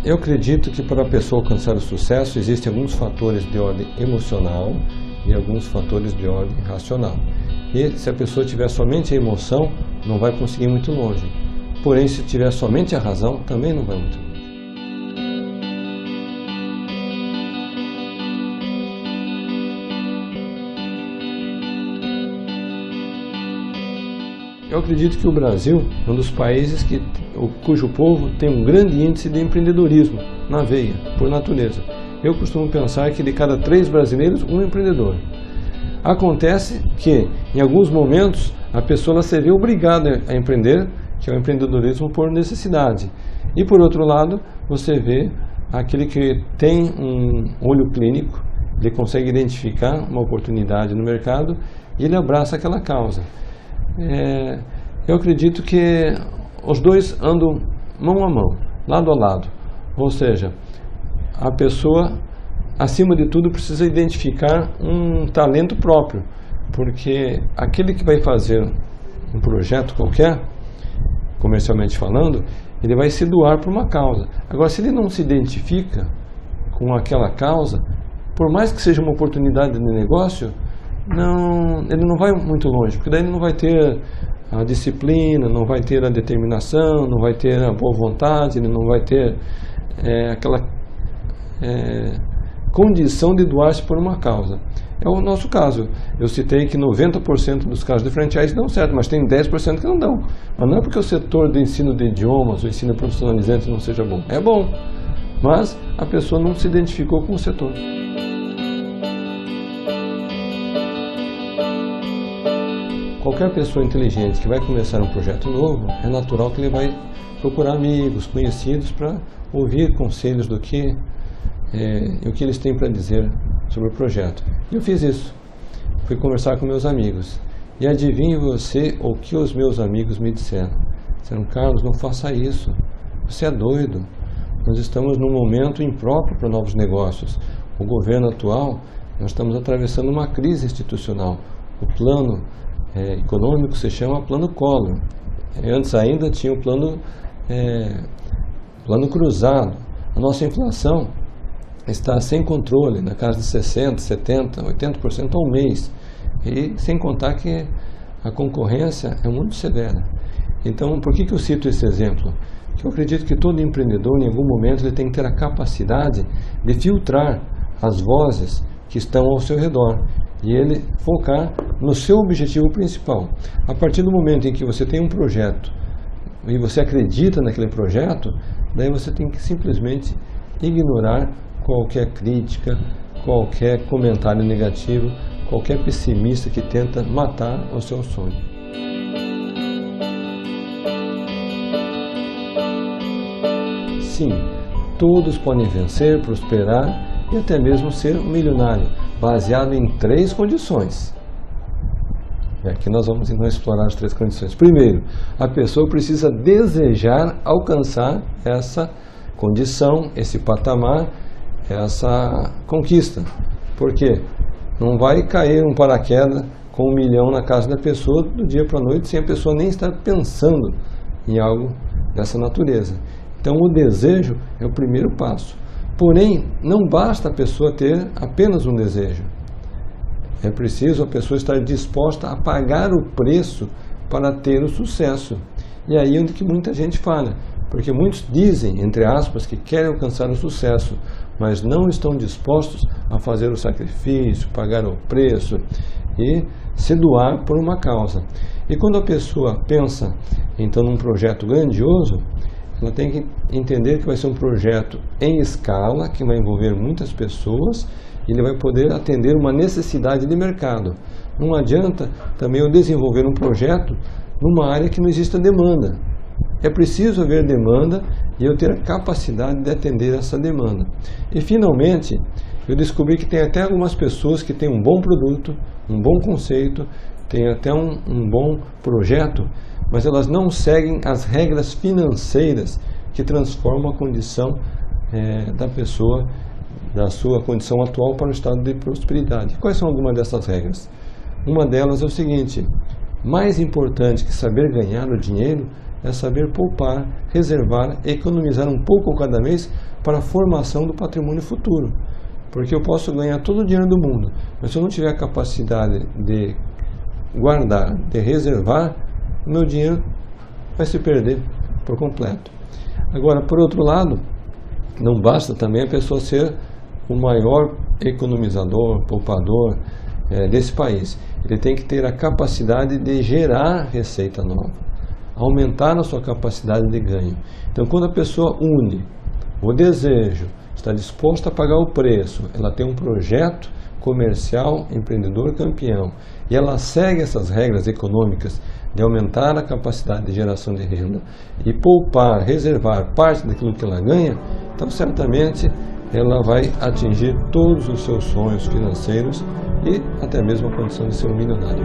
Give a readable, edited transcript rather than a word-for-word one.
Eu acredito que para a pessoa alcançar o sucesso existem alguns fatores de ordem emocional e alguns fatores de ordem racional. E se a pessoa tiver somente a emoção, não vai conseguir muito longe. Porém, se tiver somente a razão, também não vai muito longe. Eu acredito que o Brasil é um dos países cujo povo tem um grande índice de empreendedorismo na veia, por natureza. Eu costumo pensar que de cada 3 brasileiros, um é empreendedor. Acontece que, em alguns momentos, a pessoa se vê obrigada a empreender, que é o empreendedorismo por necessidade. E, por outro lado, você vê aquele que tem um olho clínico, ele consegue identificar uma oportunidade no mercado e ele abraça aquela causa. Eu acredito que os dois andam mão a mão, lado a lado. Ou seja, a pessoa, acima de tudo, precisa identificar um talento próprio, porque aquele que vai fazer um projeto qualquer, comercialmente falando, ele vai se doar por uma causa. Agora, se ele não se identifica com aquela causa, por mais que seja uma oportunidade de negócio, ele não vai muito longe, porque daí ele não vai ter a disciplina, não vai ter a determinação, não vai ter a boa vontade, ele não vai ter aquela condição de doar-se por uma causa. É o nosso caso. Eu citei que 90% dos casos de franchise dão certo, mas tem 10% que não dão. Mas não é porque o setor do ensino de idiomas, o ensino profissionalizante não seja bom. É bom, mas a pessoa não se identificou com o setor. Qualquer pessoa inteligente que vai começar um projeto novo, é natural que ele vai procurar amigos, conhecidos, para ouvir conselhos do que o que eles têm para dizer sobre o projeto. E eu fiz isso. Fui conversar com meus amigos. E adivinhe você o que os meus amigos me disseram. Disseram: Carlos, não faça isso. Você é doido. Nós estamos num momento impróprio para novos negócios. O governo atual, nós estamos atravessando uma crise institucional. O plano econômico se chama Plano Collor. Antes ainda tinha o plano cruzado. A nossa inflação está sem controle, na casa de 60%, 70%, 80% ao mês. E sem contar que a concorrência é muito severa. Então, por que eu cito esse exemplo? Porque eu acredito que todo empreendedor, em algum momento, ele tem que ter a capacidade de filtrar as vozes que estão ao seu redor e ele focar no seu objetivo principal. A partir do momento em que você tem um projeto e você acredita naquele projeto, daí você tem que simplesmente ignorar qualquer crítica, qualquer comentário negativo, qualquer pessimista que tenta matar o seu sonho. Sim, todos podem vencer, prosperar e até mesmo ser um milionário, baseado em 3 condições. E aqui nós vamos então explorar as 3 condições. Primeiro, a pessoa precisa desejar alcançar essa condição, esse patamar, essa conquista. Por quê? Não vai cair um paraquedas com 1 milhão na casa da pessoa do dia para a noite sem a pessoa nem estar pensando em algo dessa natureza. Então o desejo é o primeiro passo. Porém, não basta a pessoa ter apenas um desejo. É preciso a pessoa estar disposta a pagar o preço para ter o sucesso. E aí é onde que muita gente falha. Porque muitos dizem, entre aspas, que querem alcançar o sucesso, mas não estão dispostos a fazer o sacrifício, pagar o preço e se doar por uma causa. E quando a pessoa pensa, então, num projeto grandioso, ela tem que entender que vai ser um projeto em escala, que vai envolver muitas pessoas e ele vai poder atender uma necessidade de mercado. Não adianta também eu desenvolver um projeto numa área que não exista demanda. É preciso haver demanda e eu ter a capacidade de atender essa demanda. E finalmente, eu descobri que tem até algumas pessoas que têm um bom produto, um bom conceito, têm até um bom projeto, mas elas não seguem as regras financeiras que transformam a condição da pessoa, da sua condição atual para o estado de prosperidade. Quais são algumas dessas regras? Uma delas é o seguinte: mais importante que saber ganhar o dinheiro é saber poupar, reservar, economizar um pouco cada mês para a formação do patrimônio futuro. Porque eu posso ganhar todo o dinheiro do mundo, mas se eu não tiver a capacidade de guardar, de reservar, meu dinheiro vai se perder por completo. Agora, por outro lado, não basta também a pessoa ser o maior economizador, poupador desse país. Ele tem que ter a capacidade de gerar receita nova, aumentar a sua capacidade de ganho. Então, quando a pessoa une o desejo, está disposta a pagar o preço, ela tem um projeto comercial, empreendedor campeão, e ela segue essas regras econômicas de aumentar a capacidade de geração de renda e poupar, reservar parte daquilo que ela ganha, então certamente ela vai atingir todos os seus sonhos financeiros e até mesmo a condição de ser um milionário.